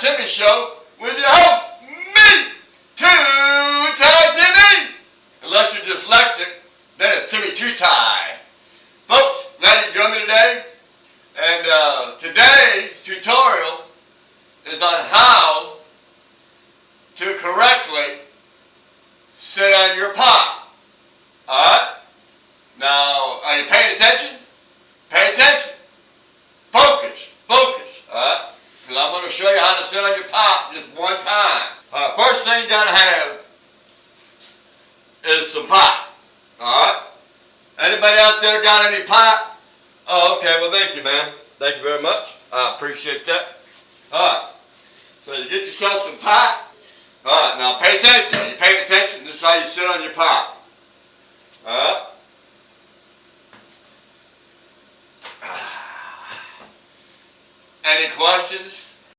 Timmy Show with your host, me, Two-Tie Timmy. Unless you're dyslexic, then it's Timmy Two-Tie. Folks, glad you joined me today. And today's tutorial is on how to correctly sit on your palm. Alright? Now, are you paying attention? Pay attention. Focus. Alright? Because I'm going to show you how to sit on your palm just one time. Alright, first thing you got to have is some pop. Alright? Anybody out there got any pop? Oh, okay. Well, thank you, man. Thank you very much. I appreciate that. Alright. So you get yourself some pop. Alright, now pay attention. Are you paying attention? This is how you sit on your pop. Alright? Any questions?